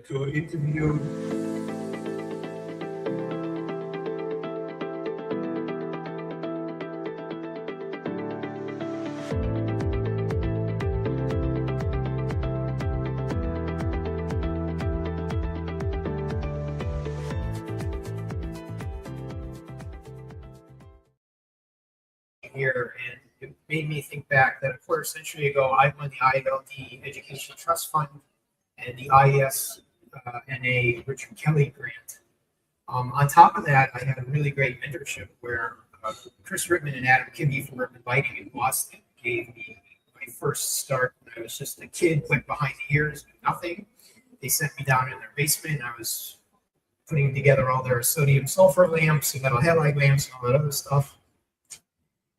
to interview here, and it made me think back that a quarter century ago, I won the ILD Education Trust Fund and the IES and a Richard Kelly grant. On top of that, I had a really great mentorship where Chris Rittman and Adam Kibbe from Rittman Lighting in Boston gave me my first start when I was just a kid, went behind the ears, nothing. They sent me down in their basement, and I was putting together all their sodium sulfur lamps and metal halide lamps and all that other stuff.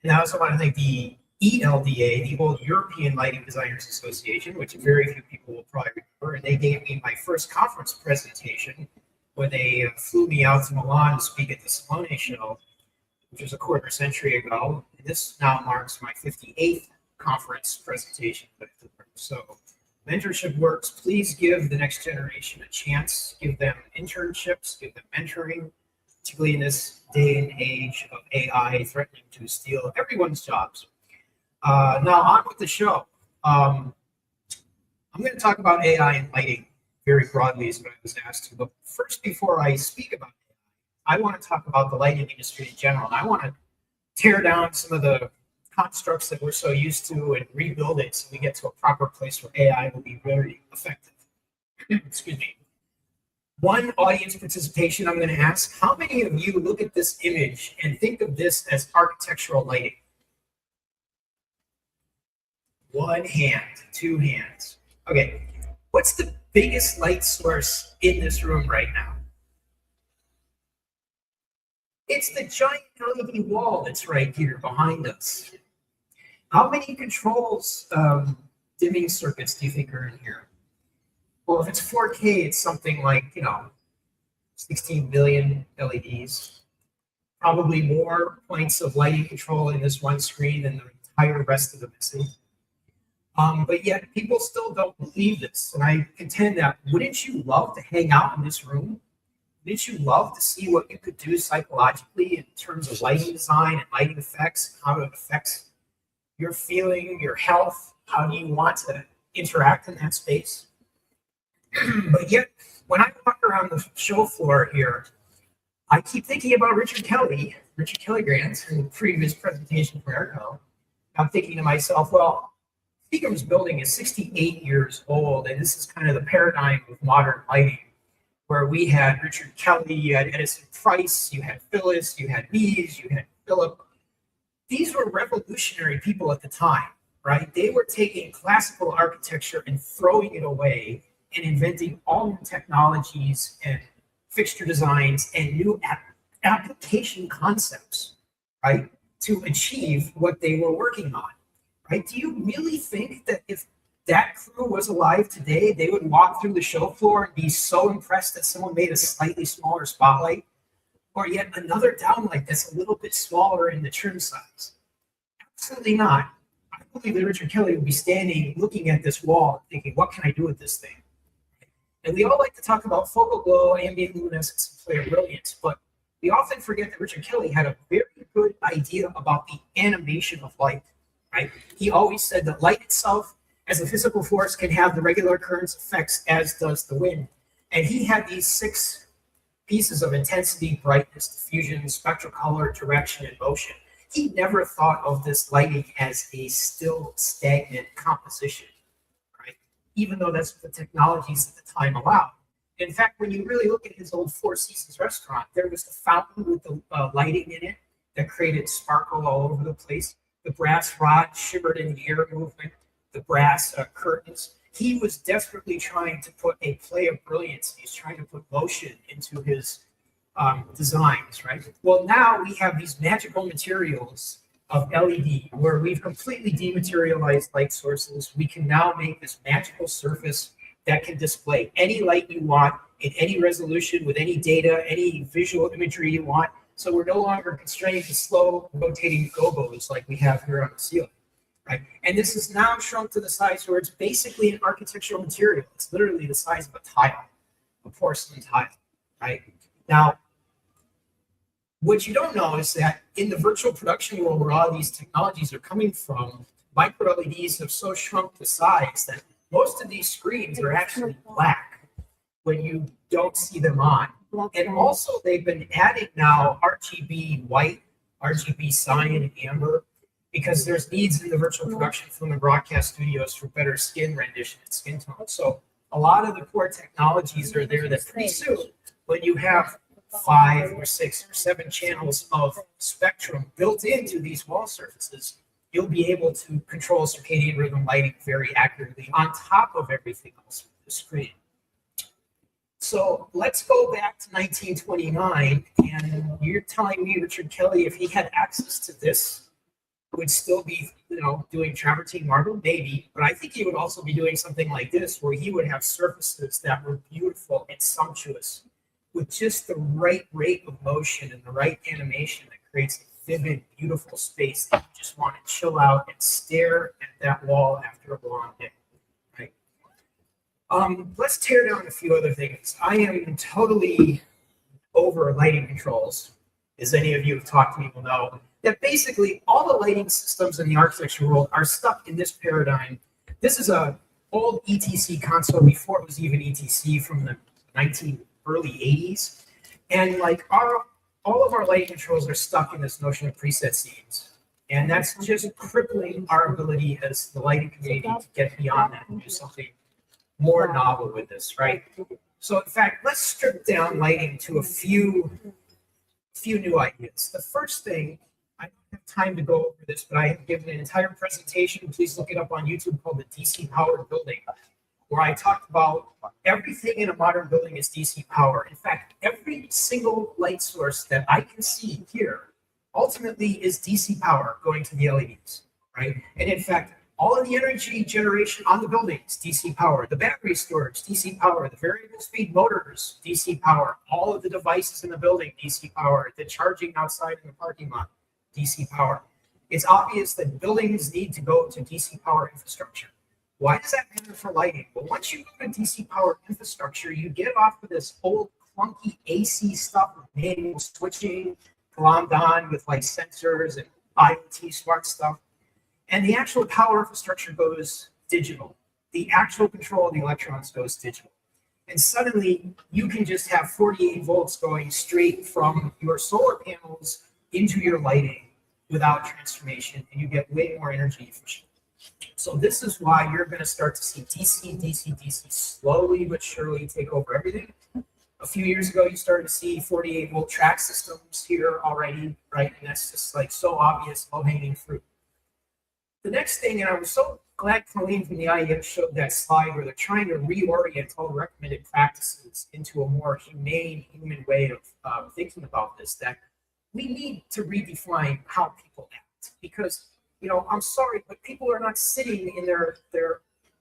And I also want to thank the ELDA, the Old European Lighting Designers Association, which very few people will probably remember. And they gave me my first conference presentation when they flew me out to Milan to speak at the Salone show, which was a quarter century ago. And this now marks my 58th conference presentation. So mentorship works. Please give the next generation a chance. Give them internships, give them mentoring, particularly in this day and age of AI threatening to steal everyone's jobs. Now on with the show. I'm going to talk about AI and lighting very broadly is what I was asked to. But first, before I speak about AI, I want to talk about the lighting industry in general. And I want to tear down some of the constructs that we're so used to and rebuild it so we get to a proper place where AI will be very effective. Excuse me. One audience participation I'm going to ask, how many of you look at this image and think of this as architectural lighting? One hand, two hands. Okay, what's the biggest light source in this room right now? It's the giant LED wall that's right here behind us. How many controls, dimming circuits do you think are in here? Well, if it's 4K, it's something like, 16 billion LEDs. Probably more points of lighting control in this one screen than the entire rest of the missing. But yet people still don't believe this. And I contend that, wouldn't you love to hang out in this room? Wouldn't you love to see what you could do psychologically in terms of lighting design and lighting effects, how it affects your feeling, your health? How do you want to interact in that space? But yet, when I walk around the show floor here, I keep thinking about Richard Kelly grants in the previous presentation for Ergo. I'm thinking to myself, well, Seagram's building is 68 years old, and this is kind of the paradigm of modern lighting, where we had Richard Kelly, you had Edison Price, you had Phyllis, you had Mies, you had Philip. These were revolutionary people at the time, right? They were taking classical architecture and throwing it away and inventing all new technologies and fixture designs and new application concepts, right, to achieve what they were working on, right? Do you really think that if that crew was alive today, they would walk through the show floor and be so impressed that someone made a slightly smaller spotlight, or yet another downlight that's a little bit smaller in the trim size? Absolutely not. I believe that Richard Kelly would be standing looking at this wall and thinking, what can I do with this thing? And we all like to talk about focal glow, ambient luminescence, and flare brilliance, but we often forget that Richard Kelly had a very good idea about the animation of light, right? He always said that light itself, as a physical force, can have the regular occurrence effects, as does the wind. And he had these 6 pieces of intensity, brightness, diffusion, spectral color, direction, and motion. He never thought of this lighting as a still, stagnant composition, even though that's what the technologies at the time allowed. In fact, when you really look at his old Four Seasons restaurant, there was the fountain with the lighting in it that created sparkle all over the place. The brass rod shimmered in the air movement, the brass curtains. He was desperately trying to put a play of brilliance. He's trying to put motion into his designs, right? Well, now we have these magical materials of LED, where we've completely dematerialized light sources. We can now make this magical surface that can display any light you want in any resolution with any data, any visual imagery you want. So we're no longer constrained to slow rotating gobos like we have here on the ceiling, right? And this is now shrunk to the size where it's basically an architectural material. It's literally the size of a tile. porcelain tile, right? Now, what you don't know is that in the virtual production world where all these technologies are coming from, micro LEDs have so shrunk the size that most of these screens are actually black when you don't see them on. And also they've been adding now RGB white, RGB cyan, and amber, because there's needs in the virtual production film and broadcast studios for better skin rendition and skin tone. So a lot of the core technologies are there that pretty soon, when you have 5 or 6 or 7 channels of spectrum built into these wall surfaces, you'll be able to control circadian rhythm lighting very accurately on top of everything else with the screen. So let's go back to 1929, and you're telling me Richard Kelly, if he had access to this, would still be, doing travertine marble? Maybe, but I think he would also be doing something like this, where he would have surfaces that were beautiful and sumptuous, with just the right rate of motion and the right animation that creates a vivid, beautiful space that you just want to chill out and stare at that wall after a long day. Let's tear down a few other things. I am totally over lighting controls. As any of you have talked to me will know, that basically all the lighting systems in the architecture world are stuck in this paradigm. This is a old ETC console before it was even ETC from the early 80s. And like all of our lighting controls are stuck in this notion of preset scenes. And that's just crippling our ability as the lighting community to get beyond that and do something more novel with this, right? So in fact, let's strip down lighting to a few new ideas. The first thing, I don't have time to go over this, but I have given an entire presentation, please look it up on YouTube, called the DC powered building, where I talked about everything in a modern building is DC power. In fact, every single light source that I can see here ultimately is DC power going to the LEDs, right? And in fact, all of the energy generation on the building is DC power. The battery storage, DC power. The variable speed motors, DC power. All of the devices in the building, DC power. The charging outside in the parking lot, DC power. It's obvious that buildings need to go to DC power infrastructure. Why does that matter for lighting? Well, once you go to DC power infrastructure, you get off of this old clunky AC stuff with manual switching, glommed on with like sensors and IoT smart stuff. And the actual power infrastructure goes digital. The actual control of the electrons goes digital. And suddenly you can just have 48 volts going straight from your solar panels into your lighting without transformation, and you get way more energy efficient. So this is why you're going to start to see DC, DC, DC slowly but surely take over everything. A few years ago, you started to see 48 volt track systems here already, right? And that's just like so obvious, low-hanging fruit. The next thing, and I was so glad Colleen from the IEM showed that slide where they're trying to reorient all the recommended practices into a more humane, human way of thinking about this, that we need to redefine how people act. Because, I'm sorry, but people are not sitting in their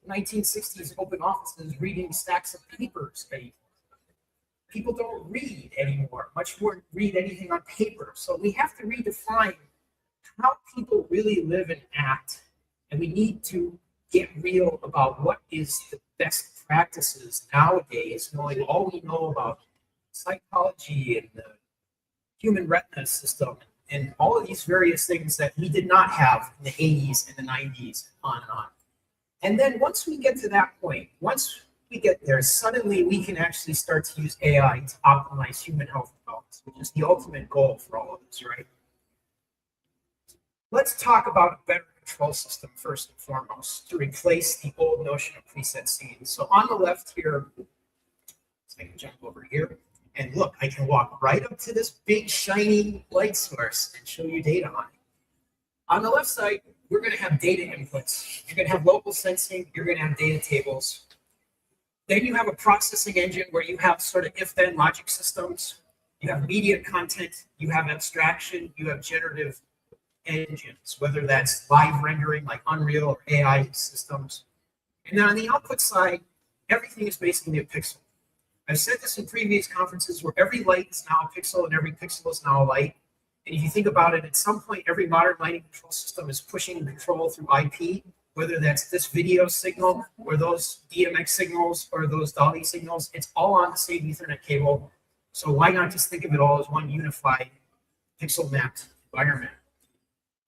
1960s open offices reading stacks of papers anymore. People don't read anymore, much more read anything on paper. So we have to redefine how people really live and act, and we need to get real about what is the best practices nowadays, knowing all we know about psychology and the human retina system and all of these various things that we did not have in the 80s and the 90s, on and on. And then once we get to that point, once we get there, suddenly we can actually start to use AI to optimize human health and wellness, which is the ultimate goal for all of this, right? Let's talk about a better control system first and foremost to replace the old notion of preset scenes. So on the left here, so I can jump over here, and look, I can walk right up to this big shiny light source and show you data on it. On the left side, we're going to have data inputs. You're going to have local sensing. You're going to have data tables. Then you have a processing engine where you have sort of if-then logic systems. You have media content. You have abstraction. You have generative engines, whether that's live rendering like Unreal or AI systems. And then on the output side, everything is basically a pixel. I've said this in previous conferences where every light is now a pixel and every pixel is now a light. And if you think about it, at some point, every modern lighting control system is pushing control through IP. whether that's this video signal or those DMX signals or those Dolly signals, it's all on the same Ethernet cable. So why not just think of it all as one unified pixel mapped environment?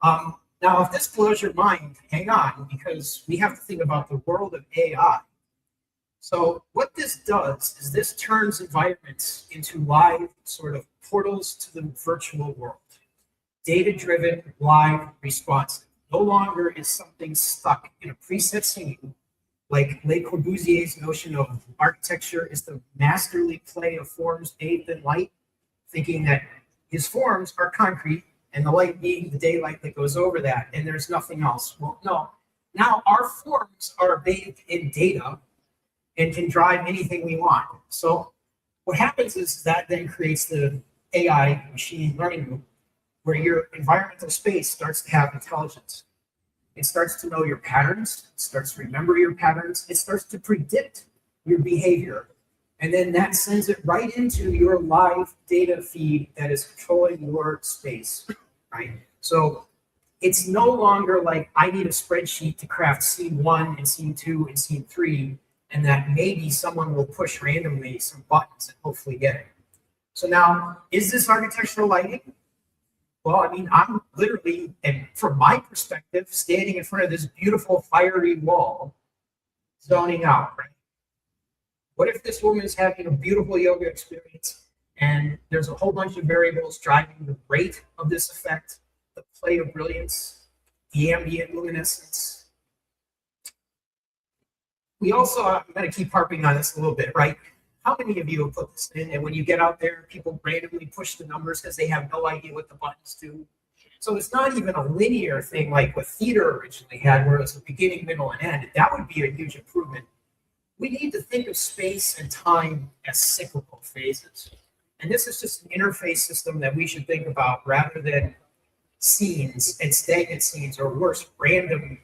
Now, if this blows your mind, hang on, because we have to think about the world of AI. So what this does is this turns environments into live sort of portals to the virtual world. Data-driven, live, responsive. No longer is something stuck in a preset scene, like Le Corbusier's notion of architecture is the masterly play of forms bathed in light, thinking that his forms are concrete and the light being the daylight that goes over that, and there's nothing else. Well, no. Now our forms are bathed in data and can drive anything we want. So what happens is that then creates the AI machine learning loop, where your environmental space starts to have intelligence. It starts to know your patterns, it starts to remember your patterns, it starts to predict your behavior. And then that sends it right into your live data feed that is controlling your space, right? So it's no longer like I need a spreadsheet to craft scene 1 and scene 2 and scene 3, and that maybe someone will push randomly some buttons and hopefully get it. So now, is this architectural lighting? Well, I mean, I'm literally, and from my perspective, standing in front of this beautiful fiery wall, zoning out, right? What if this woman is having a beautiful yoga experience and there's a whole bunch of variables driving the rate of this effect, the play of brilliance, the ambient luminescence? We also, I'm going to keep harping on this a little bit, right? How many of you have put this in, and when you get out there, people randomly push the numbers because they have no idea what the buttons do? So it's not even a linear thing like what theater originally had, where it's a beginning, middle, and end. That would be a huge improvement. We need to think of space and time as cyclical phases. And this is just an interface system that we should think about rather than scenes and stagnant scenes, or worse, random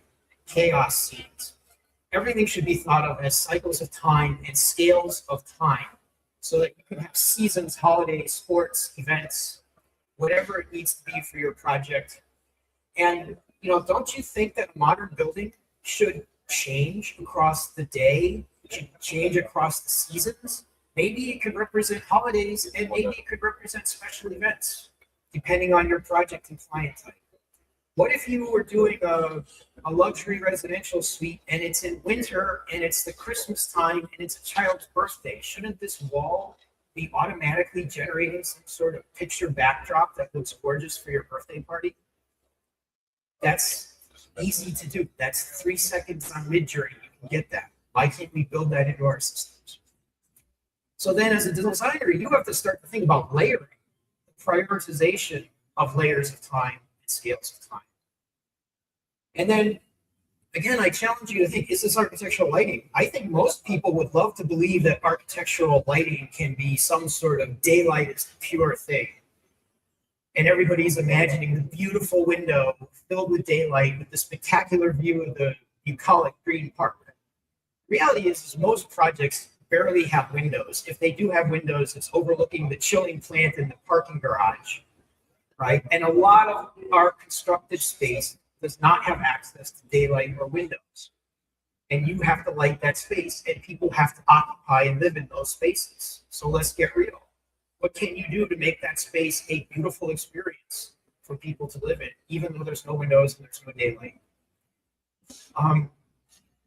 chaos scenes. Everything should be thought of as cycles of time and scales of time, so that you can have seasons, holidays, sports, events, whatever it needs to be for your project. And, you know, don't you think that a modern building should change across the day, should change across the seasons? Maybe it could represent holidays, and maybe it could represent special events, depending on your project and client type. What if you were doing a luxury residential suite and it's in winter and it's the Christmas time and it's a child's birthday? Shouldn't this wall be automatically generating some sort of picture backdrop that looks gorgeous for your birthday party? That's easy to do. That's 3 seconds on Midjourney. You can get that. Why can't we build that into our systems? So then as a designer, you have to start to think about layering, the prioritization of layers of time, scales of time. And then again, I challenge you to think, is this architectural lighting? I think most people would love to believe that architectural lighting can be some sort of daylight is the pure thing. And everybody's imagining the beautiful window filled with daylight with the spectacular view of the bucolic green park. Reality is most projects barely have windows. If they do have windows, it's overlooking the chilling plant in the parking garage. Right? And a lot of our constructed space does not have access to daylight or windows. And you have to light that space, and people have to occupy and live in those spaces. So let's get real. What can you do to make that space a beautiful experience for people to live in, even though there's no windows and there's no daylight?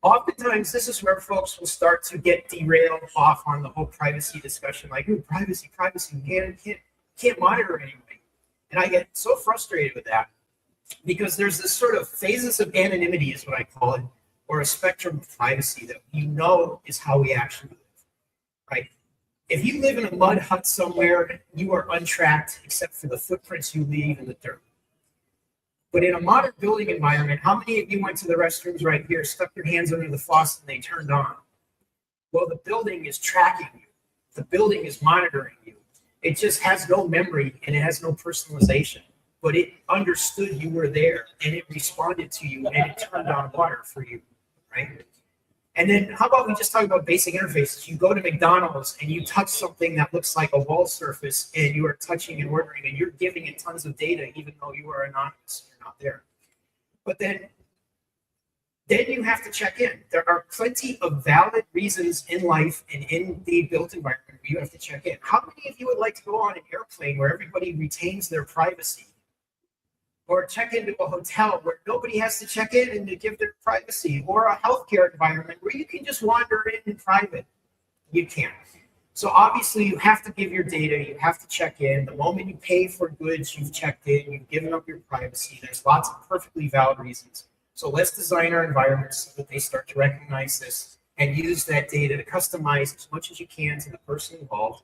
Oftentimes, this is where folks will start to get derailed off on the whole privacy discussion, like, ooh, privacy, can't monitor anything. And I get so frustrated with that because there's this sort of phases of anonymity is what I call it, or a spectrum of privacy that you know is how we actually live, right? If you live in a mud hut somewhere, you are untracked except for the footprints you leave in the dirt. But in a modern building environment, how many of you went to the restrooms right here, stuck your hands under the faucet and they turned on? Well, the building is tracking you. The building is monitoring you. It just has no memory and it has no personalization, but it understood you were there and it responded to you and it turned on water for you, right? And then how about we just talk about basic interfaces? You go to McDonald's and you touch something that looks like a wall surface and you are touching and ordering and you're giving it tons of data even though you are anonymous, you're not there. But then Then you have to check in. There are plenty of valid reasons in life and in the built environment where you have to check in. How many of you would like to go on an airplane where everybody retains their privacy? Or check into a hotel where nobody has to check in and to give their privacy? Or a healthcare environment where you can just wander in private? You can't. So obviously you have to give your data, you have to check in. The moment you pay for goods, you've checked in, you've given up your privacy. There's lots of perfectly valid reasons. So let's design our environments so that they start to recognize this and use that data to customize as much as you can to the person involved.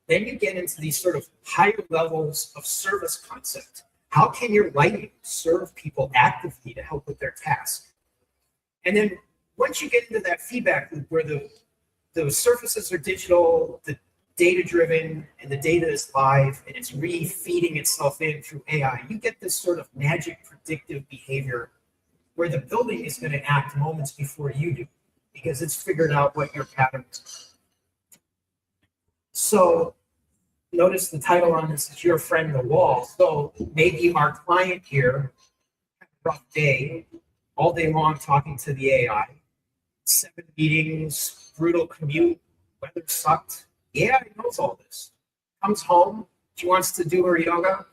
Then you get into these sort of higher levels of service concept. How can your lighting serve people actively to help with their task? And then once you get into that feedback loop where the surfaces are digital, the data-driven, and the data is live, and it's re-feeding itself in through AI, you get this sort of magic predictive behavior where the building is going to act moments before you do, because it's figured out what your patterns are. So notice the title on this is Your Friend the Wall. So maybe our client here had a rough day, all day long talking to the AI, 7 meetings, brutal commute, weather sucked. The AI knows all this. Comes home, she wants to do her yoga.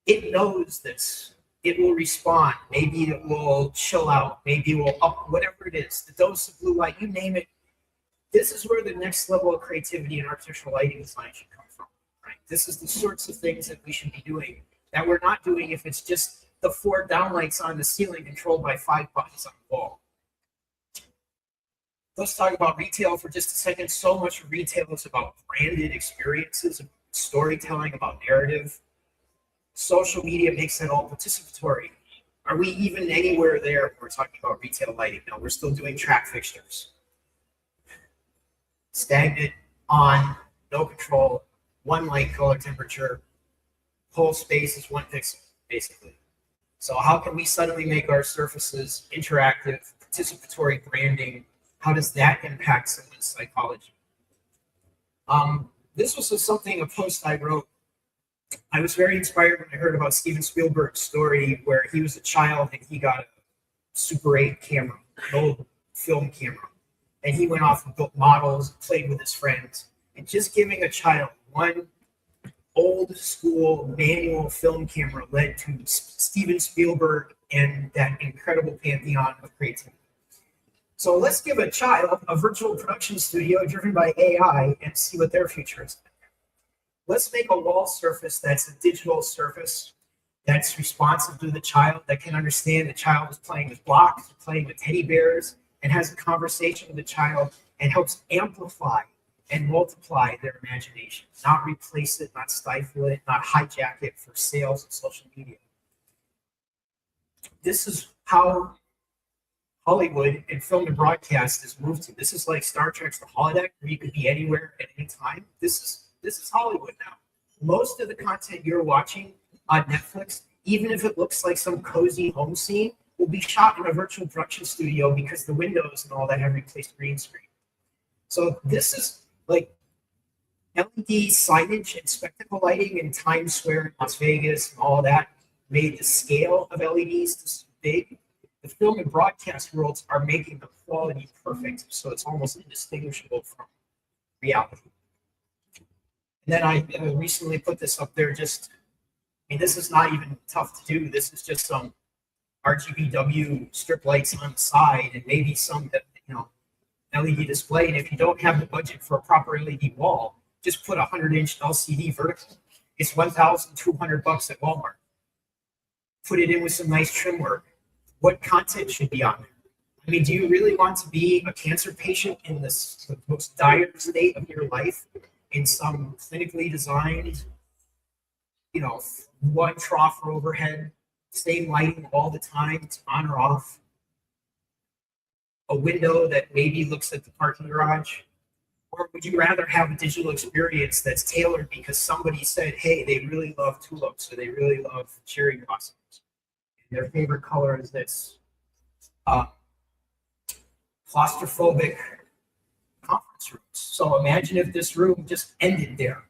It knows this. It will respond. Maybe it will chill out. Maybe it will up, whatever it is. The dose of blue light, you name it. This is where the next level of creativity in artificial lighting design should come from. Right? This is the sorts of things that we should be doing that we're not doing if it's just the 4 downlights on the ceiling controlled by 5 buttons on the wall. Let's talk about retail for just a second. So much of retail is about branded experiences, storytelling, about narrative. Social media makes that all participatory. Are we even anywhere there when we're talking about retail lighting? No, we're still doing track fixtures. Stagnant, on, no control, 1 light, color, temperature, whole space is 1 pixel, basically. So how can we suddenly make our surfaces interactive, participatory branding? How does that impact someone's psychology? This was a post I wrote. I was very inspired when I heard about Steven Spielberg's story where he was a child and he got a Super 8 camera, an old film camera. And he went off and built models, played with his friends. And just giving a child 1 old school manual film camera led to Steven Spielberg and that incredible pantheon of creativity. So let's give a child a virtual production studio driven by AI and see what their future is. Let's make a wall surface that's a digital surface that's responsive to the child, that can understand the child is playing with blocks, playing with teddy bears, and has a conversation with the child and helps amplify and multiply their imagination, not replace it, not stifle it, not hijack it for sales and social media. This is how Hollywood and film and broadcast is moved to. This is like Star Trek's The Holodeck, where you could be anywhere at any time. This is Hollywood now. Most of the content you're watching on Netflix, even if it looks like some cozy home scene, will be shot in a virtual production studio because the windows and all that have replaced green screen. So this is like LED signage and spectacle lighting in Times Square in Las Vegas and all that made the scale of LEDs this big. The film and broadcast worlds are making the quality perfect, so it's almost indistinguishable from reality. And then I recently put this up there this is not even tough to do. This is just some RGBW strip lights on the side and maybe some LED display. And if you don't have the budget for a proper LED wall, just put a 100-inch LCD vertical. It's $1,200 at Walmart. Put it in with some nice trim work. What content should be on there? Do you really want to be a cancer patient in the most dire state of your life in some clinically designed, 1 trough or overhead, same lighting all the time, it's on or off? A window that maybe looks at the parking garage? Or would you rather have a digital experience that's tailored because somebody said, hey, they really love tulips or they really love cherry blossoms? Their favorite color is this. Claustrophobic conference rooms. So imagine if this room just ended there,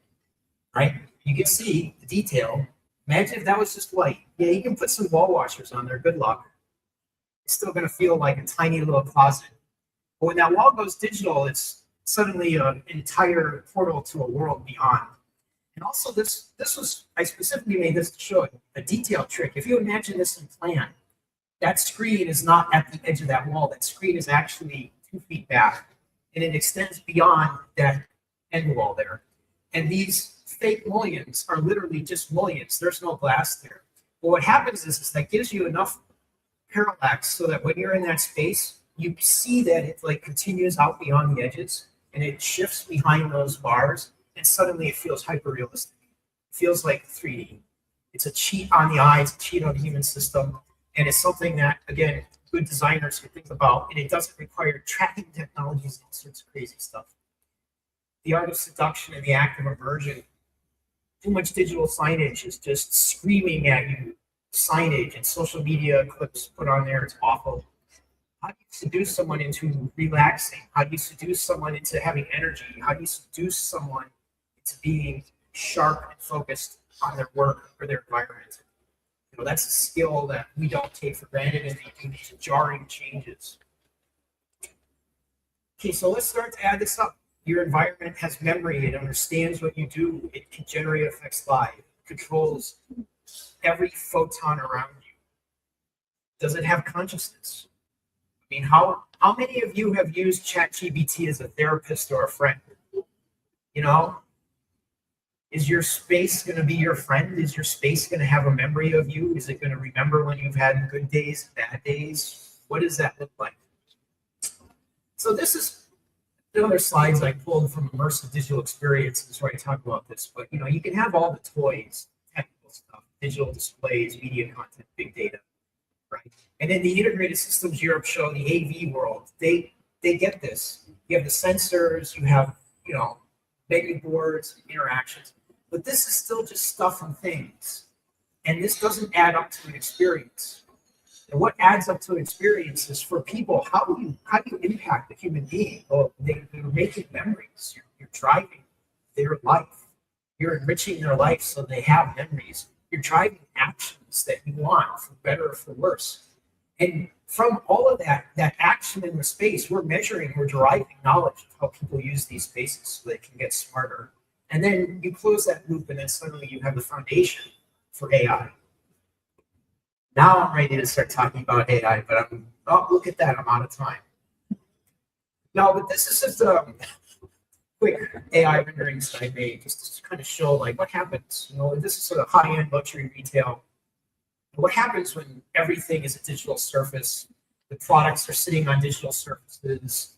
right? You can see the detail. Imagine if that was just light. Yeah, you can put some wall washers on there. Good luck. It's still going to feel like a tiny little closet. But when that wall goes digital, it's suddenly an entire portal to a world beyond. And also this was, I specifically made this to show a detail trick. If you imagine this in plan, that screen is not at the edge of that wall. That screen is actually 2 feet back, and it extends beyond that end wall there. And these fake mullions are literally just mullions. There's no glass there. But what happens is that gives you enough parallax so that when you're in that space, you see that it like continues out beyond the edges and it shifts behind those bars, and suddenly it feels hyper realistic. It feels like 3D. It's a cheat on the eye, it's a cheat on the human system. And it's something that, again, good designers can think about, and it doesn't require tracking technologies and all sorts of crazy stuff. The art of seduction and the act of immersion. Too much digital signage is just screaming at you. Signage and social media clips put on there, it's awful. How do you seduce someone into relaxing? How do you seduce someone into having energy? How do you seduce someone into being sharp and focused on their work or their environment? That's a skill that we don't take for granted, and they do these jarring changes. Okay, so let's start to add this up. Your environment has memory. It understands what you do. It can generate effects live. It controls every photon around you. Does it have consciousness? I mean, how many of you have used ChatGPT as a therapist or a friend? Is your space going to be your friend? Is your space going to have a memory of you? Is it going to remember when you've had good days, bad days? What does that look like? So this is the other slides I pulled from immersive digital experiences where I talk about this. But you can have all the toys, technical stuff, digital displays, media content, big data, right? And in the Integrated Systems Europe show, the AV world, they get this. You have the sensors, you have menu boards, interactions. But this is still just stuff and things. And this doesn't add up to an experience. And what adds up to an experience is for people, how do you impact a human being? Well, they're making memories. You're driving their life. You're enriching their life so they have memories. You're driving actions that you want, for better or for worse. And from all of that action in the space, we're deriving knowledge of how people use these spaces so they can get smarter. And then you close that loop, and then suddenly you have the foundation for AI. Now I'm ready to start talking about AI, but look at that, I'm out of time. No, but this is just a quick AI renderings that I made just to kind of show like what happens. This is sort of high-end luxury retail. What happens when everything is a digital surface? The products are sitting on digital surfaces.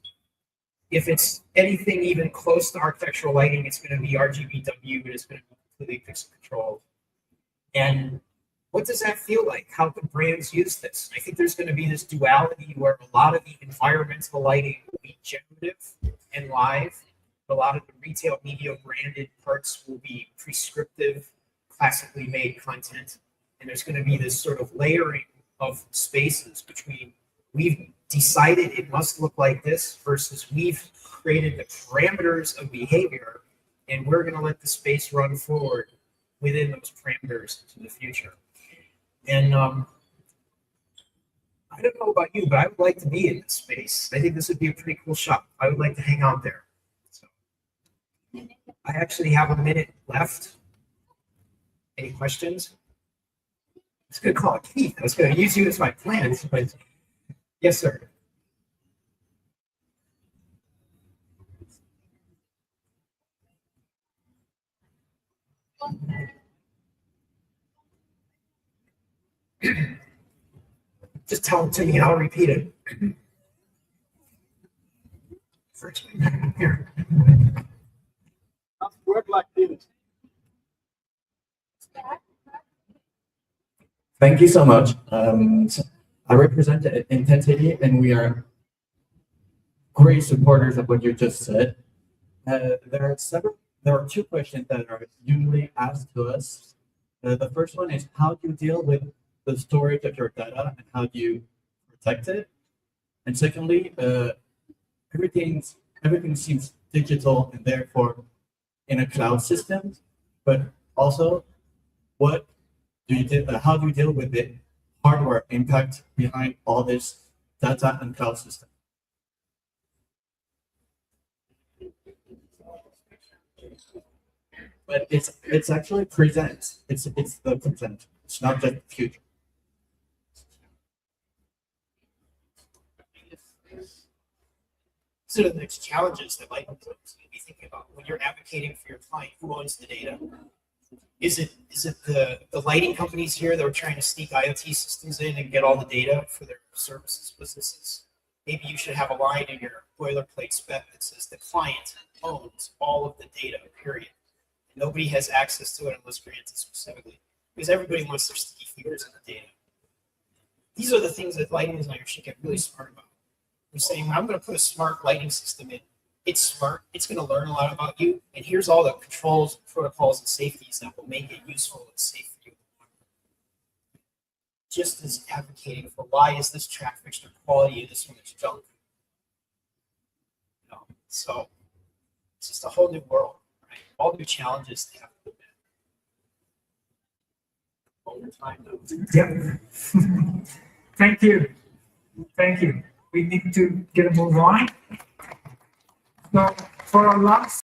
If it's anything even close to architectural lighting, it's going to be RGBW, and it's going to be completely pixel controlled. And what does that feel like? How can brands use this? I think there's going to be this duality where a lot of the environmental lighting will be generative and live. A lot of the retail media branded parts will be prescriptive, classically made content. And there's going to be this sort of layering of spaces between we've decided it must look like this versus we've created the parameters of behavior, and we're going to let the space run forward within those parameters into the future. And I don't know about you, but I would like to be in this space. I think this would be a pretty cool shop. I would like to hang out there. So I actually have a minute left. Any questions? I was going to call it Keith. I was going to use you as my plans, but yes, sir. Just tell it to me and I'll repeat it. Here. Work like this. Thank you so much. I represent Intensity, and we are great supporters of what you just said. There are two questions that are usually asked to us. The first one is, how do you deal with the storage of your data, and how do you protect it? And secondly, everything seems digital and therefore in a cloud system, but also how do you deal with the hardware impact behind all this data and cloud system. But it's actually present. It's the present. It's not just the future. So the next challenges that lighting companies need to be thinking about when you're advocating for your client, who owns the data? Is it the lighting companies here that are trying to sneak IoT systems in and get all the data for their services businesses? Maybe you should have a line in your boilerplate spec that says the client owns all of the data, period. Nobody has access to it unless granted specifically, because everybody wants their sticky fingers in the data. These are the things that lighting designers should get really smart about. You're saying, I'm going to put a smart lighting system in. It's smart. It's going to learn a lot about you. And here's all the controls, protocols, and safeties that will make it useful and safe for you. Just as advocating for why is this track fixture quality and this one is junk. You know, so it's just a whole new world, right? All new challenges to have to look at over time, though. Yep. Thank you. Thank you. We need to get a move on. So for our last